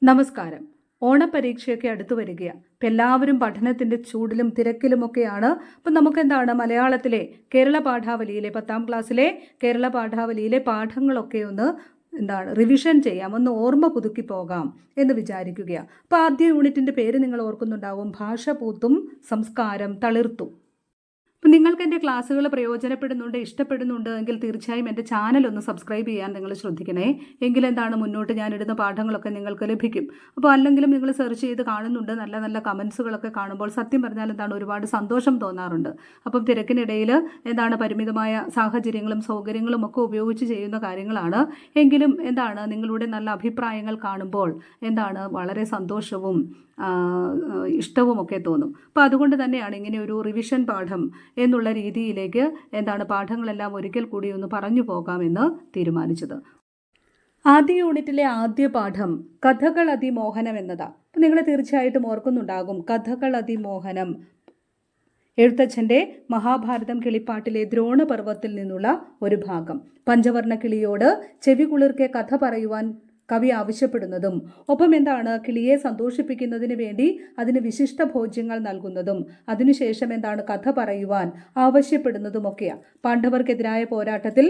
നമസ്കാരം. ഓണപരീക്ഷയൊക്കെ അടുത്തു വരികയാണ്. ഇപ്പം എല്ലാവരും പഠനത്തിൻ്റെ ചൂടിലും തിരക്കിലുമൊക്കെയാണ്. അപ്പം നമുക്കെന്താണ് മലയാളത്തിലെ കേരള പാഠാവലിയിലെ 10ാം ക്ലാസ്സിലെ കേരള പാഠാവലിയിലെ പാഠങ്ങളൊക്കെ ഒന്ന് റിവിഷൻ ചെയ്യാം, ഒന്ന് ഓർമ്മ പുതുക്കി പോകാം എന്ന് വിചാരിക്കുകയാണ്. അപ്പോൾ ആദ്യ യൂണിറ്റിൻ്റെ പേര് നിങ്ങൾ ഓർക്കുന്നുണ്ടാവും, ഭാഷ പൂത്തും സംസ്കാരം തളിർത്തും. അപ്പം നിങ്ങൾക്ക് എൻ്റെ ക്ലാസ്സുകൾ പ്രയോജനപ്പെടുന്നുണ്ട്, ഇഷ്ടപ്പെടുന്നുണ്ട് എങ്കിൽ തീർച്ചയായും എൻ്റെ ചാനൽ ഒന്ന് സബ്സ്ക്രൈബ് ചെയ്യാൻ നിങ്ങൾ ശ്രദ്ധിക്കണേ. എങ്കിലെന്താണ് മുന്നോട്ട് ഞാനിടുന്ന പാഠങ്ങളൊക്കെ നിങ്ങൾക്ക് ലഭിക്കും. അപ്പോൾ അല്ലെങ്കിലും നിങ്ങൾ സെർച്ച് ചെയ്ത് കാണുന്നുണ്ട്, നല്ല നല്ല കമൻസുകളൊക്കെ കാണുമ്പോൾ സത്യം പറഞ്ഞാൽ ഒരുപാട് സന്തോഷം തോന്നാറുണ്ട്. അപ്പം തിരക്കിനിടയിൽ പരിമിതമായ സാഹചര്യങ്ങളും സൗകര്യങ്ങളും ഒക്കെ ഉപയോഗിച്ച് ചെയ്യുന്ന കാര്യങ്ങളാണ്. എങ്കിലും നിങ്ങളുടെ നല്ല അഭിപ്രായങ്ങൾ കാണുമ്പോൾ വളരെ സന്തോഷവും ഇഷ്ടവുമൊക്കെ തോന്നും. അപ്പോൾ അതുകൊണ്ട് തന്നെയാണ് ഇങ്ങനെ ഒരു റിവിഷൻ പാഠം എന്നുള്ള രീതിയിലേക്ക് പാഠങ്ങളെല്ലാം ഒരിക്കൽ കൂടി ഒന്ന് പറഞ്ഞു പോകാമെന്ന് തീരുമാനിച്ചത്. ആദ്യ യൂണിറ്റിലെ ആദ്യ പാഠം കഥകൾ അതിമോഹനം എന്നതാണ്. അപ്പം നിങ്ങൾ തീർച്ചയായിട്ടും ഓർക്കുന്നുണ്ടാകും, കഥകൾ അതിമോഹനം എഴുത്തച്ഛൻ്റെ മഹാഭാരതം കിളിപ്പാട്ടിലെ ദ്രോണപർവ്വത്തിൽ നിന്നുള്ള ഒരു ഭാഗം. പഞ്ചവർണ്ണ കിളിയോട് ചെവി കുളിർക്കെ കഥ പറയുവാൻ കവി ആവശ്യപ്പെടുന്നതും ഒപ്പം കിളിയെ സന്തോഷിപ്പിക്കുന്നതിന് വേണ്ടി അതിന് വിശിഷ്ട ഭോജ്യങ്ങൾ നൽകുന്നതും അതിനുശേഷം കഥ പറയുവാൻ ആവശ്യപ്പെടുന്നതുമൊക്കെയാണ്. പാണ്ഡവർക്കെതിരായ പോരാട്ടത്തിൽ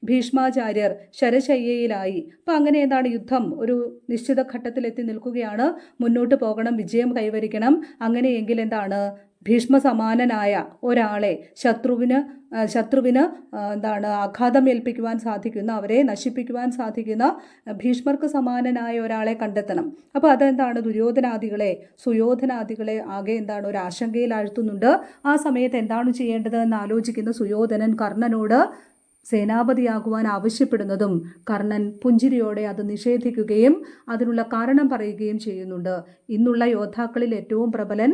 ഭീഷ്മാചാര്യർ ശരശയ്യയിലായി. അപ്പം അങ്ങനെ യുദ്ധം ഒരു നിശ്ചിത ഘട്ടത്തിലെത്തി നിൽക്കുകയാണ്. മുന്നോട്ട് പോകണം, വിജയം കൈവരിക്കണം. അങ്ങനെയെങ്കിൽ ഭീഷ്മസമാനനായ ഒരാളെ ശത്രുവിന് ആഘാതം ഏൽപ്പിക്കുവാൻ സാധിക്കുന്ന, അവരെ നശിപ്പിക്കുവാൻ സാധിക്കുന്ന ഭീഷ്മർക്ക് സമാനനായ ഒരാളെ കണ്ടെത്തണം. അപ്പോൾ സുയോധനാദികളെ ആകെ ഒരു ആശങ്കയിലാഴ്ത്തുന്നുണ്ട്. ആ സമയത്ത് എന്താണ് ചെയ്യേണ്ടത് എന്ന് ആലോചിക്കുന്ന സുയോധനൻ കർണനോട് സേനാപതിയാകുവാൻ ആവശ്യപ്പെടുന്നതും കർണൻ പുഞ്ചിരിയോടെ അത് നിഷേധിക്കുകയും അതിനുള്ള കാരണം പറയുകയും ചെയ്യുന്നുണ്ട്. ഇന്നുള്ള യോദ്ധാക്കളിൽ ഏറ്റവും പ്രബലൻ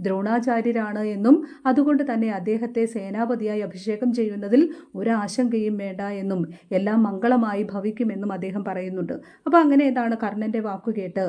ദ്രോണാചാര്യരാണ് എന്നും അതുകൊണ്ട് തന്നെ അദ്ദേഹത്തെ സേനാപതിയായി അഭിഷേകം ചെയ്യുന്നതിൽ ഒരാശങ്കയും വേണ്ട എന്നും എല്ലാം മംഗളമായി ഭവിക്കുമെന്നും അദ്ദേഹം പറയുന്നുണ്ട്. അപ്പോൾ അങ്ങനെ കർണൻ്റെ വാക്കുകേട്ട്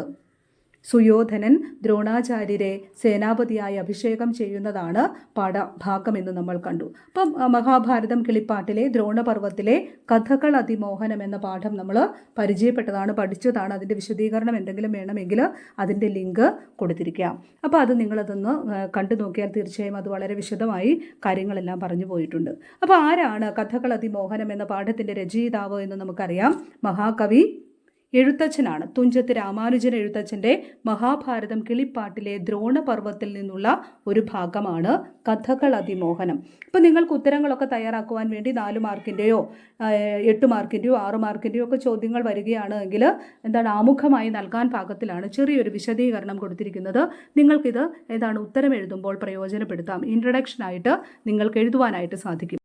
സുയോധനൻ ദ്രോണാചാര്യരെ സേനാപതിയായി അഭിഷേകം ചെയ്യുന്നതാണ് പാഠഭാഗമെന്ന് നമ്മൾ കണ്ടു. അപ്പം മഹാഭാരതം കിളിപ്പാട്ടിലെ ദ്രോണപർവ്വത്തിലെ കഥകൾ അതിമോഹനം എന്ന പാഠം നമ്മൾ പരിചയപ്പെട്ടതാണ്, പഠിച്ചതാണ്. അതിൻ്റെ വിശദീകരണം എന്തെങ്കിലും വേണമെങ്കിൽ അതിൻ്റെ ലിങ്ക് കൊടുത്തിരിക്കാം. അപ്പോൾ അത് നിങ്ങളതൊന്ന് കണ്ടു നോക്കിയാൽ തീർച്ചയായും അത് വളരെ വിശദമായി കാര്യങ്ങളെല്ലാം പറഞ്ഞു പോയിട്ടുണ്ട്. അപ്പോൾ ആരാണ് കഥകൾ അതിമോഹനം എന്ന പാഠത്തിൻ്റെ രചയിതാവ് എന്ന് നമുക്കറിയാം. മഹാകവി എഴുത്തച്ഛനാണ്. തുഞ്ചത്ത് രാമാനുജൻ എഴുത്തച്ഛൻ്റെ മഹാഭാരതം കിളിപ്പാട്ടിലെ ദ്രോണപർവ്വത്തിൽ നിന്നുള്ള ഒരു ഭാഗമാണ് കഥകൾ അതിമോഹനം. അപ്പോൾ നിങ്ങൾക്ക് ഉത്തരങ്ങളൊക്കെ തയ്യാറാക്കുവാൻ വേണ്ടി 4 മാർക്കിൻ്റെയോ 8 മാർക്കിൻ്റെയോ 6 മാർക്കിൻ്റെയോ ഒക്കെ ചോദ്യങ്ങൾ വരികയാണ് എങ്കിൽ ആമുഖമായി നൽകാൻ പാകത്തിലാണ് ചെറിയൊരു വിശദീകരണം കൊടുത്തിരിക്കുന്നത്. നിങ്ങൾക്കിത് ഉത്തരം എഴുതുമ്പോൾ പ്രയോജനപ്പെടുത്താം. ഇൻട്രഡക്ഷനായിട്ട് നിങ്ങൾക്ക് എഴുതുവാനായിട്ട് സാധിക്കും.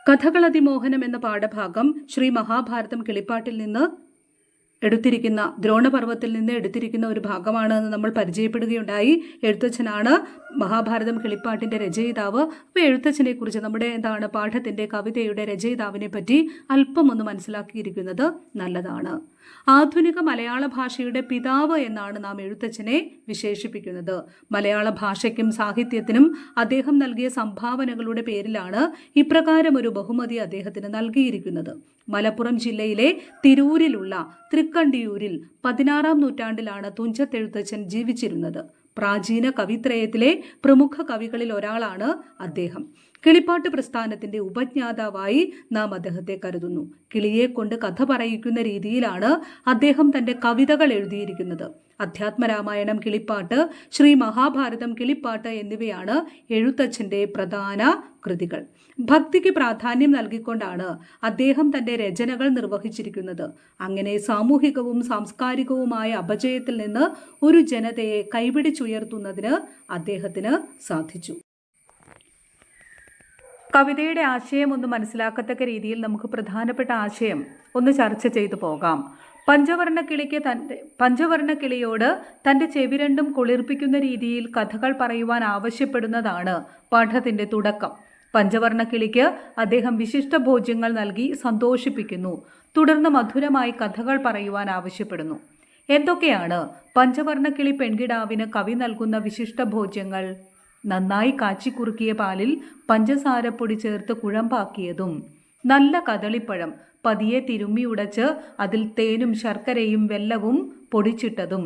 കഥകൾ അതിമോഹനം എന്ന പാഠഭാഗം ശ്രീ മഹാഭാരതം കിളിപ്പാട്ടിൽ നിന്ന് എടുത്തിരിക്കുന്ന ദ്രോണപർവ്വത്തിൽ നിന്ന് എടുത്തിരിക്കുന്ന ഒരു ഭാഗമാണ് എന്ന് നമ്മൾ പരിചയപ്പെടുകയുണ്ടായി. എഴുത്തച്ഛനാണ് മഹാഭാരതം കിളിപ്പാട്ടിൻ്റെ രചയിതാവ്. അപ്പോൾ എഴുത്തച്ഛനെ കുറിച്ച് നമ്മുടെ പാഠത്തിൻ്റെ കവിതയുടെ രചയിതാവിനെ പറ്റി അല്പം ഒന്ന് മനസ്സിലാക്കിയിരിക്കുന്നത് നല്ലതാണ്. ആധുനിക മലയാള ഭാഷയുടെ പിതാവ് എന്നാണ് നാം എഴുത്തച്ഛനെ വിശേഷിപ്പിക്കുന്നത്. മലയാള ഭാഷയ്ക്കും സാഹിത്യത്തിനും അദ്ദേഹം നൽകിയ സംഭാവനകളുടെ പേരിലാണ് ഇപ്രകാരം ഒരു ബഹുമതി അദ്ദേഹത്തിന് നൽകിയിരിക്കുന്നത്. മലപ്പുറം ജില്ലയിലെ തിരൂരിലുള്ള തൃക്കണ്ടിയൂരിൽ 16ാം നൂറ്റാണ്ടിലാണ് തുഞ്ചത്തെഴുത്തച്ഛൻ ജീവിച്ചിരുന്നത്. പ്രാചീന കവിത്രയത്തിലെ പ്രമുഖ കവികളിൽ ഒരാളാണ് അദ്ദേഹം. കിളിപ്പാട്ട് പ്രസ്ഥാനത്തിൻ്റെ ഉപജ്ഞാതാവായി നാം അദ്ദേഹത്തെ കരുതുന്നു. കിളിയെ കൊണ്ട് കഥ പറയിക്കുന്ന രീതിയിലാണ് അദ്ദേഹം തൻ്റെ കവിതകൾ എഴുതിയിരിക്കുന്നത്. അധ്യാത്മരാമായണം കിളിപ്പാട്ട്, ശ്രീ മഹാഭാരതം കിളിപ്പാട്ട് എന്നിവയാണ് എഴുത്തച്ഛൻ്റെ പ്രധാന കൃതികൾ. ഭക്തിക്ക് പ്രാധാന്യം നൽകിക്കൊണ്ടാണ് അദ്ദേഹം തൻ്റെ രചനകൾ നിർവഹിച്ചിരിക്കുന്നത്. അങ്ങനെ സാമൂഹികവും സാംസ്കാരികവുമായ അപജയത്തിൽ നിന്ന് ഒരു ജനതയെ കൈപിടിച്ചുയർത്തുന്നതിന് അദ്ദേഹത്തിന് സാധിച്ചു. കവിതയുടെ ആശയം ഒന്ന് മനസ്സിലാക്കത്തക്ക രീതിയിൽ നമുക്ക് പ്രധാനപ്പെട്ട ആശയം ഒന്ന് ചർച്ച ചെയ്തു പോകാം. പഞ്ചവർണ്ണ കിളിയോട് തൻ്റെ ചെവി രണ്ടും കുളിർപ്പിക്കുന്ന രീതിയിൽ കഥകൾ പറയുവാൻ ആവശ്യപ്പെടുന്നതാണ് പാഠത്തിൻ്റെ തുടക്കം. പഞ്ചവർണ്ണ കിളിക്ക് അദ്ദേഹം വിശിഷ്ട ഭോജ്യങ്ങൾ നൽകി സന്തോഷിപ്പിക്കുന്നു. തുടർന്ന് മധുരമായി കഥകൾ പറയുവാൻ ആവശ്യപ്പെടുന്നു. എന്തൊക്കെയാണ് പഞ്ചവർണ്ണ കിളി പെൺകിടാവിന് കവി നൽകുന്ന വിശിഷ്ട ഭോജ്യങ്ങൾ? നന്നായി കാച്ചിക്കുറുക്കിയ പാലിൽ പഞ്ചസാരപ്പൊടി ചേർത്ത് കുഴമ്പാക്കിയതും, നല്ല കദളിപ്പഴം പതിയെ തിരുമ്മി ഉടച്ച് അതിൽ തേനും ശർക്കരയും വെല്ലവും പൊടിച്ചിട്ടതും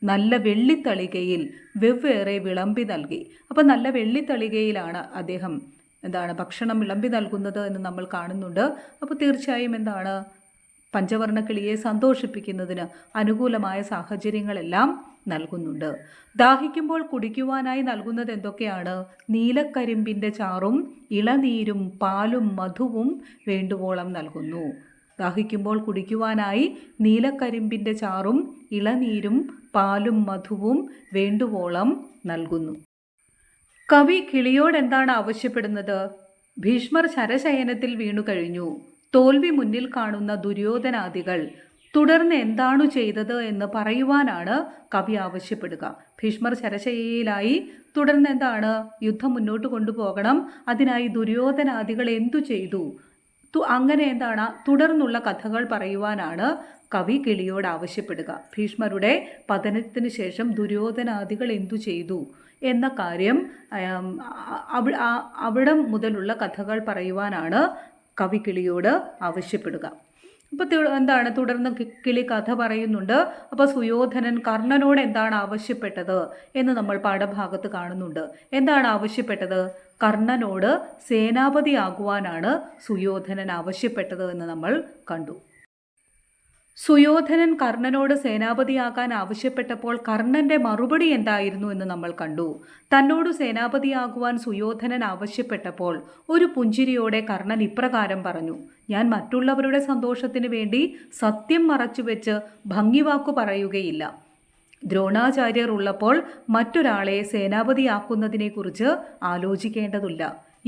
നല്ല വെള്ളിത്തളികയിൽ വെവ്വേറെ വിളമ്പി നൽകി. അപ്പം നല്ല വെള്ളിത്തളികയിലാണ് അദ്ദേഹം ഭക്ഷണം വിളമ്പി നൽകുന്നത് എന്ന് നമ്മൾ കാണുന്നുണ്ട്. അപ്പോൾ തീർച്ചയായും പഞ്ചവർണ്ണക്കിളിയെ സന്തോഷിപ്പിക്കുന്നതിന് അനുകൂലമായ സാഹചര്യങ്ങളെല്ലാം നൽകുന്നുണ്ട്. ദാഹിക്കുമ്പോൾ കുടിക്കുവാനായി നൽകുന്നത് എന്തൊക്കെയാണ്? നീലക്കരിമ്പിൻ്റെ ചാറും ഇളനീരും പാലും മധുവും വേണ്ടുവോളം നൽകുന്നു. ദാഹിക്കുമ്പോൾ കുടിക്കുവാനായി നീലക്കരിമ്പിൻ്റെ ചാറും ഇളനീരും പാലും മധുവും വേണ്ടുവോളം നൽകുന്നു. കവി കിളിയോട് എന്താണ് ആവശ്യപ്പെടുന്നത്? ഭീഷ്മർ ശരശയനത്തിൽ വീണു കഴിഞ്ഞു. തോൽവി മുന്നിൽ കാണുന്ന ദുര്യോധനാദികൾ തുടർന്ന് എന്താണു ചെയ്തത് എന്ന് പറയുവാനാണ് കവി ആവശ്യപ്പെടുക. ഭീഷ്മർ ശരശയ്യയിലായി, തുടർന്ന് യുദ്ധം മുന്നോട്ട് കൊണ്ടുപോകണം, അതിനായി ദുര്യോധനാദികൾ എന്തു ചെയ്തു, അങ്ങനെ തുടർന്നുള്ള കഥകൾ പറയുവാനാണ് കവി കിളിയോട് ആവശ്യപ്പെടുക. ഭീഷ്മരുടെ പതനത്തിന് ശേഷം ദുര്യോധനാദികൾ എന്തു ചെയ്തു എന്ന കാര്യം അവിടം മുതലുള്ള കഥകൾ പറയുവാനാണ് കവി കിളിയോട് ആവശ്യപ്പെടുക. അപ്പോൾ തുടർന്ന് കിളി കഥ പറയുന്നുണ്ട്. അപ്പോൾ സുയോധനൻ കർണനോട് എന്താണ് ആവശ്യപ്പെട്ടത് എന്ന് നമ്മൾ പാഠഭാഗത്ത് കാണുന്നുണ്ട്. എന്താണ് ആവശ്യപ്പെട്ടത്? കർണനോട് സേനാപതിയാകുവാനാണ് സുയോധനൻ ആവശ്യപ്പെട്ടത് എന്ന് നമ്മൾ കണ്ടു. സുയോധനൻ കർണനോട് സേനാപതിയാകാൻ ആവശ്യപ്പെട്ടപ്പോൾ കർണന്റെ മറുപടി എന്തായിരുന്നു എന്ന് നമ്മൾ കണ്ടു. തന്നോട് സേനാപതിയാകുവാൻ സുയോധനൻ ആവശ്യപ്പെട്ടപ്പോൾ ഒരു പുഞ്ചിരിയോടെ കർണൻ ഇപ്രകാരം പറഞ്ഞു: ഞാൻ മറ്റുള്ളവരുടെ സന്തോഷത്തിന് വേണ്ടി സത്യം മറച്ചുവെച്ച് ഭംഗിവാക്കു പറയുകയില്ല. ദ്രോണാചാര്യർ ഉള്ളപ്പോൾ മറ്റൊരാളെ സേനാപതിയാക്കുന്നതിനെക്കുറിച്ച് ആലോചിക്കേണ്ടതില്ല.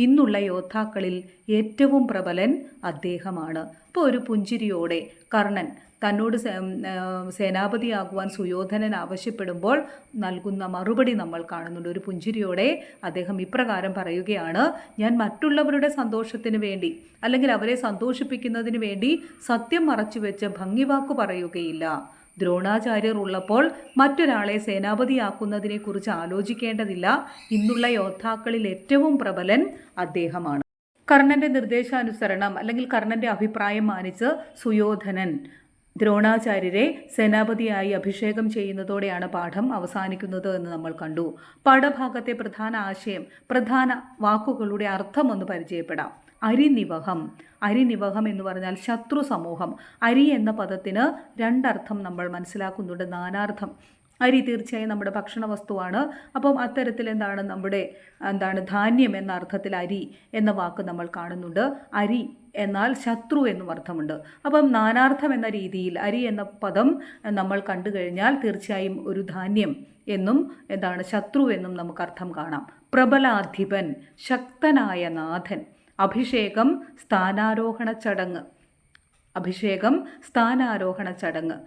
ഇന്നുള്ള യോദ്ധാക്കളിൽ ഏറ്റവും പ്രബലൻ അദ്ദേഹമാണ്. അപ്പോൾ ഒരു പുഞ്ചിരിയോടെ കർണൻ തന്നോട് സേനാപതിയാകുവാൻ സുയോധനൻ ആവശ്യപ്പെടുമ്പോൾ നൽകുന്ന മറുപടി നമ്മൾ കാണുന്നുണ്ട്. ഒരു പുഞ്ചിരിയോടെ അദ്ദേഹം ഇപ്രകാരം പറയുകയാണ്: ഞാൻ മറ്റുള്ളവരുടെ സന്തോഷത്തിന് വേണ്ടി അല്ലെങ്കിൽ അവരെ സന്തോഷിപ്പിക്കുന്നതിന് വേണ്ടി സത്യം മറച്ചുവെച്ച് ഭംഗിവാക്കു പറയുകയില്ല. ദ്രോണാചാര്യർ ഉള്ളപ്പോൾ മറ്റൊരാളെ സേനാപതിയാക്കുന്നതിനെക്കുറിച്ച് ആലോചിക്കേണ്ടതില്ല. ഇന്നുള്ള യോദ്ധാക്കളിൽ ഏറ്റവും പ്രബലൻ അദ്ദേഹമാണ്. കർണന്റെ നിർദ്ദേശാനുസരണം അല്ലെങ്കിൽ കർണന്റെ അഭിപ്രായം മാനിച്ച് സുയോധനൻ ദ്രോണാചാര്യരെ സേനാപതിയായി അഭിഷേകം ചെയ്യുന്നതോടെയാണ് പാഠം അവസാനിക്കുന്നത് എന്ന് നമ്മൾ കണ്ടു. പാഠഭാഗത്തെ പ്രധാന ആശയം, പ്രധാന വാക്കുകളുടെ അർത്ഥം ഒന്ന് പരിചയപ്പെടാം. അരിനിവഹം. അരിനിവഹം എന്ന് പറഞ്ഞാൽ ശത്രു സമൂഹം. അരി എന്ന പദത്തിന് രണ്ടർത്ഥം നമ്മൾ മനസ്സിലാക്കുന്നുണ്ട്, നാനാർത്ഥം. അരി തീർച്ചയായും നമ്മുടെ ഭക്ഷണ വസ്തുവാണ്. അപ്പം അത്തരത്തിൽ നമ്മുടെ ധാന്യം എന്ന അർത്ഥത്തിൽ അരി എന്ന വാക്ക് നമ്മൾ കാണുന്നുണ്ട്. അരി എന്നാൽ ശത്രു എന്നും അർത്ഥമുണ്ട്. അപ്പം നാനാർത്ഥം എന്ന രീതിയിൽ അരി എന്ന പദം നമ്മൾ കണ്ടു കഴിഞ്ഞാൽ തീർച്ചയായും ഒരു ധാന്യം എന്നും ശത്രു എന്നും നമുക്ക് അർത്ഥം കാണാം. പ്രബലാധിപൻ, ശക്തനായ നാഥൻ. അഭിഷേകം, സ്ഥാനാരോഹണ ചടങ്ങ്. അഭിഷേകം, സ്ഥാനാരോഹണ ചടങ്ങ്.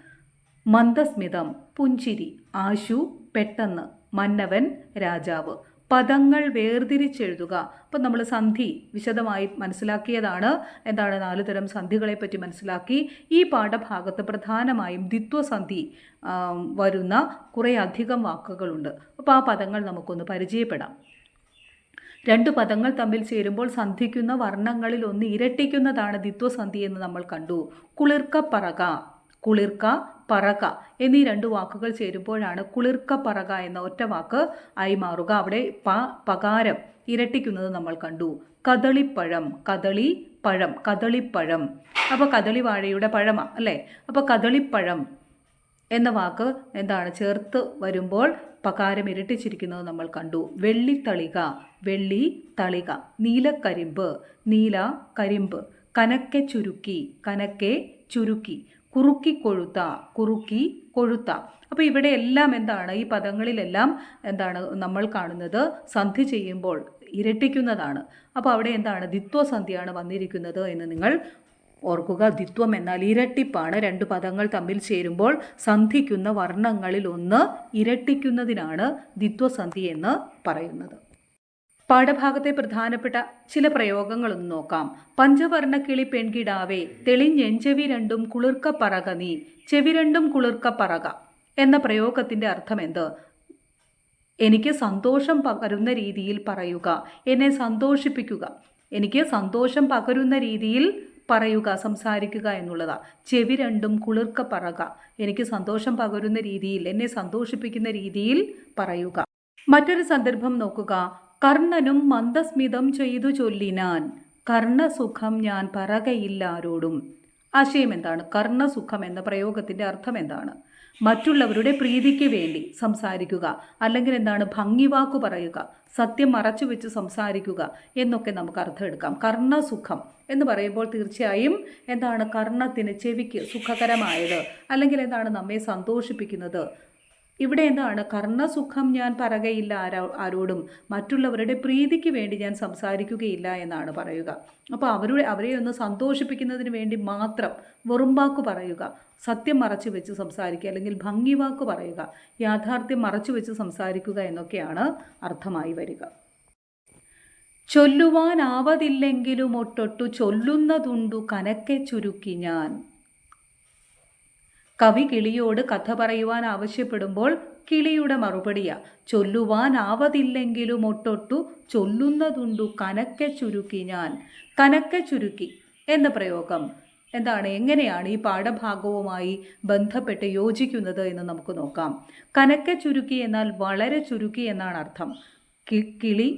മന്ദസ്മിതം, പുഞ്ചിരി. ആശു, പെട്ടെന്ന്. മന്നവൻ, രാജാവ്. പദങ്ങൾ വേർതിരിച്ചെഴുതുക. അപ്പം നമ്മൾ സന്ധി വിശദമായി മനസ്സിലാക്കിയതാണ്. 4 തരം സന്ധികളെ പറ്റി മനസ്സിലാക്കി. ഈ പാഠഭാഗത്ത് പ്രധാനമായും ദ്വിത്വസന്ധി വരുന്ന കുറേ അധികം വാക്കുകളുണ്ട്. അപ്പോൾ ആ പദങ്ങൾ നമുക്കൊന്ന് പരിചയപ്പെടാം. 2 പദങ്ങൾ തമ്മിൽ ചേരുമ്പോൾ സന്ധിക്കുന്ന വർണ്ണങ്ങളിൽ ഒന്ന് ഇരട്ടിക്കുന്നതാണ് ദ്വിത്വസന്ധി എന്ന് നമ്മൾ കണ്ടു. കുളിർക്ക പറക, കുളിർക്ക പറക എന്നീ 2 വാക്കുകൾ ചേരുമ്പോഴാണ് കുളിർക്ക പറക എന്ന ഒറ്റ വാക്ക് ആയി മാറുക. അവിടെ പകാരം ഇരട്ടിക്കുന്നത് നമ്മൾ കണ്ടു. കദളിപ്പഴം, കദളിപ്പഴം, കദളിപ്പഴം. അപ്പോൾ കദളിവാഴയുടെ പഴമ അല്ലേ? അപ്പോൾ കദളിപ്പഴം എന്ന വാക്ക് ചേർത്ത് വരുമ്പോൾ പകാരം ഇരട്ടിച്ചിരിക്കുന്നത് നമ്മൾ കണ്ടു. വെള്ളിത്തളിക, വെള്ളി തളിക. നീലക്കരിമ്പ്, നീല കരിമ്പ്. കനക്കെ ചുരുക്കി, കനക്കെ ചുരുക്കി. കുറുക്കി കൊഴുത്ത, കുറുക്കി കൊഴുത്ത. അപ്പോൾ ഇവിടെ എല്ലാം ഈ പദങ്ങളിലെല്ലാം നമ്മൾ കാണുന്നത് സന്ധി ചെയ്യുമ്പോൾ ഇരട്ടിക്കുന്നതാണ്. അപ്പോൾ അവിടെ ദ്വിത്വസന്ധിയാണ് വന്നിരിക്കുന്നത് എന്ന് നിങ്ങൾ ഓർക്കുക. ദ്വിത്വം എന്നാൽ ഇരട്ടിപ്പാണ്. 2 പദങ്ങൾ തമ്മിൽ ചേരുമ്പോൾ സന്ധിക്കുന്ന വർണ്ണങ്ങളിൽ ഒന്ന് ഇരട്ടിക്കുന്നതിനാണ് ദ്വിത്വസന്ധി എന്ന് പറയുന്നത്. പാഠഭാഗത്തെ പ്രധാനപ്പെട്ട ചില പ്രയോഗങ്ങളൊന്ന് നോക്കാം. പഞ്ചവർണ്ണക്കിളി പെൺകിടാവേ തെളിഞ്ഞെഞ്ചെവി രണ്ടും കുളിർക്ക പറക നീ, ചെവി രണ്ടും കുളിർക്ക പറക എന്ന പ്രയോഗത്തിൻ്റെ അർത്ഥം എന്ത്? എനിക്ക് സന്തോഷം പകരുന്ന രീതിയിൽ പറയുക, എന്നെ സന്തോഷിപ്പിക്കുക. എനിക്ക് സന്തോഷം പകരുന്ന രീതിയിൽ പറയുക, സംസാരിക്കുക എന്നുള്ളതാണ്. ചെവി രണ്ടും കുളിർക്ക പറക, എനിക്ക് സന്തോഷം പകരുന്ന രീതിയിൽ, എന്നെ സന്തോഷിപ്പിക്കുന്ന രീതിയിൽ പറയുക. മറ്റൊരു സന്ദർഭം നോക്കുക. കർണനും മന്ദസ്മിതം ചെയ്തു ചൊല്ലിനാൻ, കർണസുഖം ഞാൻ പറകയില്ല ആരോടും. ആശയം എന്താണ്? കർണസുഖം എന്ന പ്രയോഗത്തിൻ്റെ അർത്ഥം എന്താണ്? മറ്റുള്ളവരുടെ പ്രീതിക്ക് വേണ്ടി സംസാരിക്കുക, അല്ലെങ്കിൽ എന്താണ്, ഭംഗിവാക്കു പറയുക, സത്യം മറച്ചു വെച്ച് സംസാരിക്കുക എന്നൊക്കെ നമുക്ക് അർത്ഥം എടുക്കാം. കർണസുഖം എന്ന് പറയുമ്പോൾ തീർച്ചയായും എന്താണ്, കർണത്തിന്, ചെവിക്ക് സുഖകരമായത്, അല്ലെങ്കിൽ എന്താണ്, നമ്മെ സന്തോഷിപ്പിക്കുന്നത്. ഇവിടെ എന്താണ്, കർണസുഖം ഞാൻ പറകയില്ല ആരോടും, മറ്റുള്ളവരുടെ പ്രീതിക്ക് വേണ്ടി ഞാൻ സംസാരിക്കുകയില്ല എന്നാണ് പറയുക. അപ്പോൾ അവരെ ഒന്ന് സന്തോഷിപ്പിക്കുന്നതിന് വേണ്ടി മാത്രം വെറും വാക്ക് പറയുക, സത്യം മറച്ചു വെച്ച് സംസാരിക്കുക, അല്ലെങ്കിൽ ഭംഗിവാക്ക് പറയുക, യാഥാർത്ഥ്യം മറച്ചു വെച്ച് സംസാരിക്കുക എന്നൊക്കെയാണ് അർത്ഥമായി വരിക. ചൊല്ലുവാനാവതില്ലെങ്കിലും ഒട്ടൊട്ടു ചൊല്ലുന്നതുണ്ടു കനക്കെ ചുരുക്കി ഞാൻ. കവി കിളിയോട് കഥ പറയുവാൻ ആവശ്യപ്പെടുമ്പോൾ കിളിയുടെ മറുപടിയാ, ചൊല്ലുവാനാവതില്ലെങ്കിലും ഒട്ടൊട്ടു ചൊല്ലുന്നതുണ്ടു കനക്കെ ചുരുക്കി ഞാൻ. കനക്കെ ചുരുക്കി എന്ന പ്രയോഗം എന്താണ്, എങ്ങനെയാണ് ഈ പാഠഭാഗവുമായി ബന്ധപ്പെട്ട് യോജിക്കുന്നത് എന്ന് നമുക്ക് നോക്കാം. കനക്കെ ചുരുക്കി എന്നാൽ വളരെ ചുരുക്കി എന്നാണ് അർത്ഥം. കിളി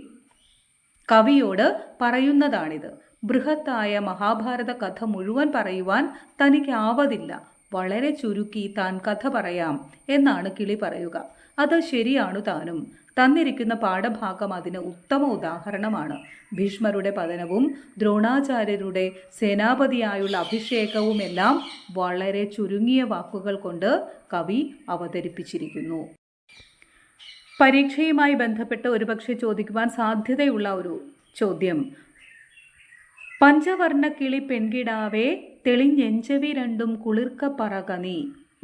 കവിയോട് പറയുന്നതാണിത്. ബൃഹത്തായ മഹാഭാരത കഥ മുഴുവൻ പറയുവാൻ തനിക്കാവതില്ല, വളരെ ചുരുക്കി താൻ കഥ പറയാം എന്നാണ് കിളി പറയുക. അത് ശരിയാണു താനും. തന്നിരിക്കുന്ന പാഠഭാഗം അതിന് ഉത്തമ ഉദാഹരണമാണ്. ഭീഷ്മരുടെ പതനവും ദ്രോണാചാര്യരുടെ സേനാപതിയായുള്ള അഭിഷേകവുമെല്ലാം വളരെ ചുരുങ്ങിയ വാക്കുകൾ കൊണ്ട് കവി അവതരിപ്പിച്ചിരിക്കുന്നു. പരീക്ഷയുമായി ബന്ധപ്പെട്ട് ഒരുപക്ഷെ ചോദിക്കുവാൻ സാധ്യതയുള്ള ഒരു ചോദ്യം, പഞ്ചവർണ്ണക്കിളി പെൺകിടാവേ തെളിഞ്ഞെഞ്ചവി രണ്ടും കുളിർക്ക പറക നീ,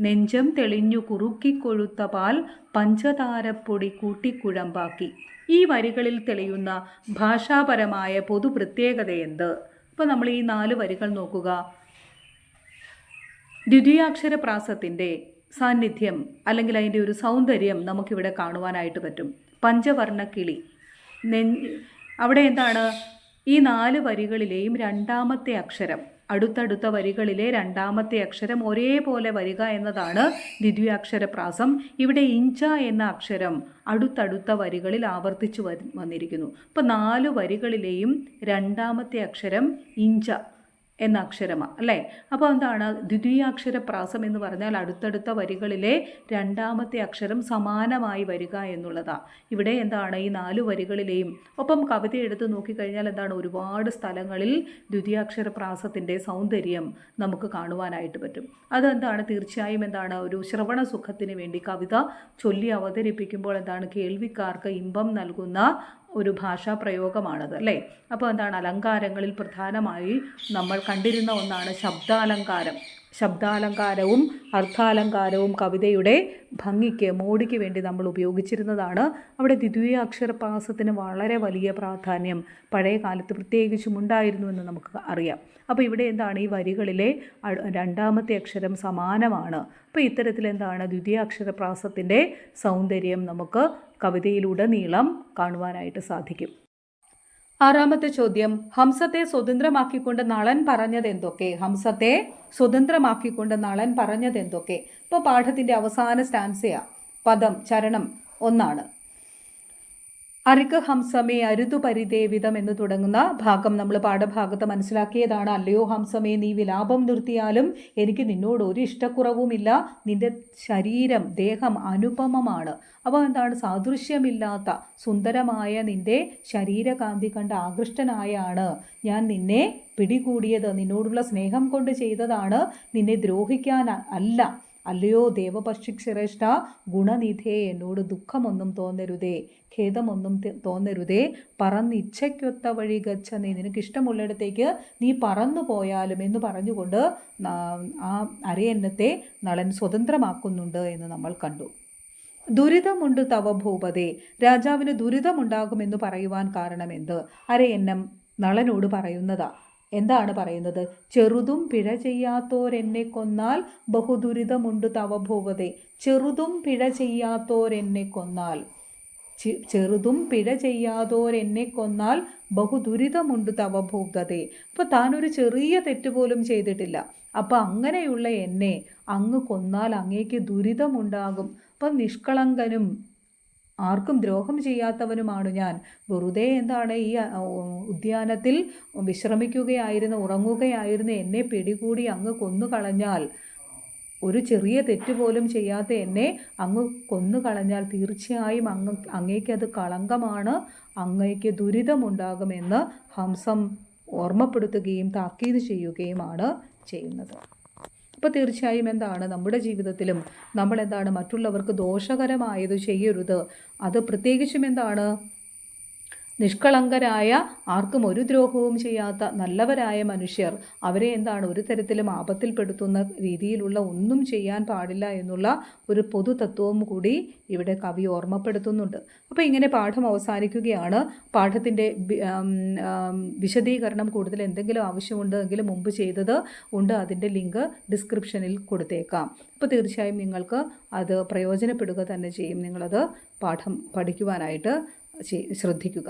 നെഞ്ചം തെളിഞ്ഞു കുറുക്കിക്കൊഴുത്ത പാൽ പഞ്ചതാരപ്പൊടി കൂട്ടിക്കുഴമ്പാക്കി. ഈ വരികളിൽ തെളിയുന്ന ഭാഷാപരമായ പൊതു പ്രത്യേകത എന്ത്? ഇപ്പോൾ നമ്മൾ ഈ 4 വരികൾ നോക്കുക. ദ്വിതീയാക്ഷര പ്രാസത്തിൻ്റെ സാന്നിധ്യം അല്ലെങ്കിൽ അതിൻ്റെ ഒരു സൗന്ദര്യം നമുക്കിവിടെ കാണുവാനായിട്ട് പറ്റും. പഞ്ചവർണ്ണക്കിളി, അവിടെ എന്താണ്, ഈ 4 വരികളിലെയും രണ്ടാമത്തെ അക്ഷരം, അടുത്തടുത്ത വരികളിലെ രണ്ടാമത്തെ അക്ഷരം ഒരേപോലെ വരിക എന്നതാണ് ദ്വിതീയാക്ഷരപ്രാസം. ഇവിടെ ഇഞ്ച എന്ന അക്ഷരം അടുത്തടുത്ത വരികളിൽ ആവർത്തിച്ചു വന്നിരിക്കുന്നു. അപ്പോൾ 4 വരികളിലെയും രണ്ടാമത്തെ അക്ഷരം ഇഞ്ച എന്ന അക്ഷരമാണ് അല്ലേ. അപ്പോൾ എന്താണ്, ദ്വിതീയാക്ഷരപ്രാസം എന്ന് പറഞ്ഞാൽ അടുത്തടുത്ത വരികളിലെ രണ്ടാമത്തെ അക്ഷരം സമാനമായി വരിക എന്നുള്ളതാണ്. ഇവിടെ എന്താണ്, ഈ 4 വരികളിലെയും ഒപ്പം കവിത എടുത്ത് നോക്കിക്കഴിഞ്ഞാൽ എന്താണ്, ഒരുപാട് സ്ഥലങ്ങളിൽ ദ്വിതീയാക്ഷരപ്രാസത്തിൻ്റെ സൗന്ദര്യം നമുക്ക് കാണുവാനായിട്ട് പറ്റും. അതെന്താണ്, തീർച്ചയായും എന്താണ്, ഒരു ശ്രവണ സുഖത്തിന് വേണ്ടി കവിത ചൊല്ലി അവതരിപ്പിക്കുമ്പോൾ എന്താണ്, കേൾവിക്കാർക്ക് ഇമ്പം നൽകുന്ന ഒരു ഭാഷാ പ്രയോഗമാണത് അല്ലേ. അപ്പോൾ എന്താണ്, അലങ്കാരങ്ങളിൽ പ്രധാനമായി നമ്മൾ കണ്ടിരുന്ന ഒന്നാണ് ശബ്ദാലങ്കാരം. ശബ്ദാലങ്കാരവും അർത്ഥാലങ്കാരവും കവിതയുടെ ഭംഗിക്ക്, മോടിക്ക് വേണ്ടി നമ്മൾ ഉപയോഗിച്ചിരുന്നതാണ്. അവിടെ ദ്വിതീയാക്ഷരപ്രാസത്തിന് വളരെ വലിയ പ്രാധാന്യം പഴയ കാലത്ത് പ്രത്യേകിച്ചും ഉണ്ടായിരുന്നുവെന്ന് നമുക്ക് അറിയാം. അപ്പോൾ ഇവിടെ എന്താണ്, ഈ വരികളിലെ രണ്ടാമത്തെ അക്ഷരം സമാനമാണ്. അപ്പോൾ ഇത്തരത്തിൽ എന്താണ്, ദ്വിതീയാക്ഷരപ്രാസത്തിൻ്റെ സൗന്ദര്യം നമുക്ക് കവിതയിലുടനീളം കാണുവാനായിട്ട് സാധിക്കും. 6ാമത്തെ ചോദ്യം, ഹംസത്തെ സ്വതന്ത്രമാക്കിക്കൊണ്ട് നളൻ പറഞ്ഞതെന്തൊക്കെ? ഹംസത്തെ സ്വതന്ത്രമാക്കിക്കൊണ്ട് നളൻ പറഞ്ഞതെന്തൊക്കെ? ഇപ്പോൾ പാഠത്തിൻ്റെ അവസാന സ്റ്റാൻസയാ, പദം ചരണം 1 അരിക് ഹംസമേ അരുതു പരിദേവിതം എന്ന് തുടങ്ങുന്ന ഭാഗം നമ്മൾ പാഠഭാഗത്ത് മനസ്സിലാക്കിയതാണ്. അല്ലയോ ഹംസമേ, നീ വിലാപം നിർത്തിയാലും എനിക്ക് നിന്നോട് ഒരു ഇഷ്ടക്കുറവുമില്ല. നിന്റെ ശരീരം, ദേഹം അനുപമമാണ്. അപ്പോൾ എന്താണ്, സാദൃശ്യമില്ലാത്ത സുന്ദരമായ നിന്റെ ശരീരകാന്തി കണ്ട് ആകൃഷ്ടനായാണ് ഞാൻ നിന്നെ പിടികൂടിയത്. നിന്നോടുള്ള സ്നേഹം കൊണ്ട് ചെയ്തതാണ്, നിന്നെ ദ്രോഹിക്കാൻ അല്ല. അല്ലയോ ദേവപക്ഷി ശ്രേഷ്ഠ, ഗുണനിധേ, എന്നോട് ദുഃഖമൊന്നും തോന്നരുതേ, ഖേദമൊന്നും തോന്നരുതേ. പറന്നിച്ഛയ്ക്കൊത്ത വഴി ഗച്ഛ, നീ നിനക്കിഷ്ടമുള്ളിടത്തേക്ക് നീ പറന്നു പോയാലും എന്ന് പറഞ്ഞുകൊണ്ട് ആ അരയന്നത്തെ നളൻ സ്വതന്ത്രമാക്കുന്നുണ്ട് എന്ന് നമ്മൾ കണ്ടു. ദുരിതമുണ്ട് തവ ഭൂപതേ, രാജാവിന് ദുരിതമുണ്ടാകുമെന്ന് പറയുവാൻ കാരണമെന്ത്? അരയന്നം നളനോട് പറയുന്നതാ. എന്താണ് പറയുന്നത്? ചെറുതും പിഴ ചെയ്യാത്തോരെന്നെ കൊന്നാൽ ബഹുദുരിതമുണ്ട് തവ ഭൂപതേ. ചെറുതും പിഴ ചെയ്യാത്തോരെന്നെ കൊന്നാൽ, ചെറുതും പിഴ ചെയ്യാതോരെന്നെ കൊന്നാൽ ബഹുദുരിതമുണ്ട് തവ ഭൂതതേ. അപ്പോൾ താനൊരു ചെറിയ തെറ്റ് പോലും ചെയ്തിട്ടില്ല. അപ്പം അങ്ങനെയുള്ള എന്നെ അങ്ങ് കൊന്നാൽ അങ്ങേക്ക് ദുരിതമുണ്ടാകും. അപ്പം നിഷ്കളങ്കനും ആർക്കും ദ്രോഹം ചെയ്യാത്തവനുമാണ് ഞാൻ. വെറുതെ എന്താണ് ഈ ഉദ്യാനത്തിൽ ഉറങ്ങുകയായിരുന്ന എന്നെ പിടികൂടി അങ്ങ് കൊന്നുകളഞ്ഞാൽ, ഒരു ചെറിയ തെറ്റ് പോലും ചെയ്യാത്ത എന്നെ അങ്ങ് കൊന്നുകളഞ്ഞാൽ തീർച്ചയായും അങ്ങേക്കത് കളങ്കമാണ്, അങ്ങേക്ക് ദുരിതമുണ്ടാകുമെന്ന് ഹംസം ഓർമ്മപ്പെടുത്തുകയും താക്കീത് ചെയ്യുകയുമാണ് ചെയ്യുന്നത്. അപ്പോൾ തീർച്ചയായും എന്താണ് നമ്മുടെ ജീവിതത്തിലും നമ്മൾ എന്താണ് മറ്റുള്ളവർക്ക് ദോഷകരമായത് ചെയ്യരുത്. അത് പ്രത്യേകിച്ചും എന്താണ് നിഷ്കളങ്കരായ, ആർക്കും ഒരു ദ്രോഹവും ചെയ്യാത്ത നല്ലവരായ മനുഷ്യർ, അവരെ എന്താണ് ഒരു തരത്തിലും ആപത്തിൽപ്പെടുത്തുന്ന രീതിയിലുള്ള ഒന്നും ചെയ്യാൻ പാടില്ല എന്നുള്ള ഒരു പൊതു തത്വവും കൂടി ഇവിടെ കവി ഓർമ്മപ്പെടുത്തുന്നുണ്ട്. അപ്പോൾ ഇങ്ങനെ പാഠം അവസാനിക്കുകയാണ്. പാഠത്തിൻ്റെ വിശദീകരണം കൂടുതൽ എന്തെങ്കിലും ആവശ്യമുണ്ട് എങ്കിൽ മുമ്പ് ചെയ്തത് ഉണ്ട്, അതിൻ്റെ ലിങ്ക് ഡിസ്ക്രിപ്ഷനിൽ കൊടുത്തേക്കാം. അപ്പോൾ തീർച്ചയായും നിങ്ങൾക്ക് അത് പ്രയോജനപ്പെടുക തന്നെ ചെയ്യും. നിങ്ങളത് പാഠം പഠിക്കുവാനായിട്ട് ശ്രദ്ധിക്കുക.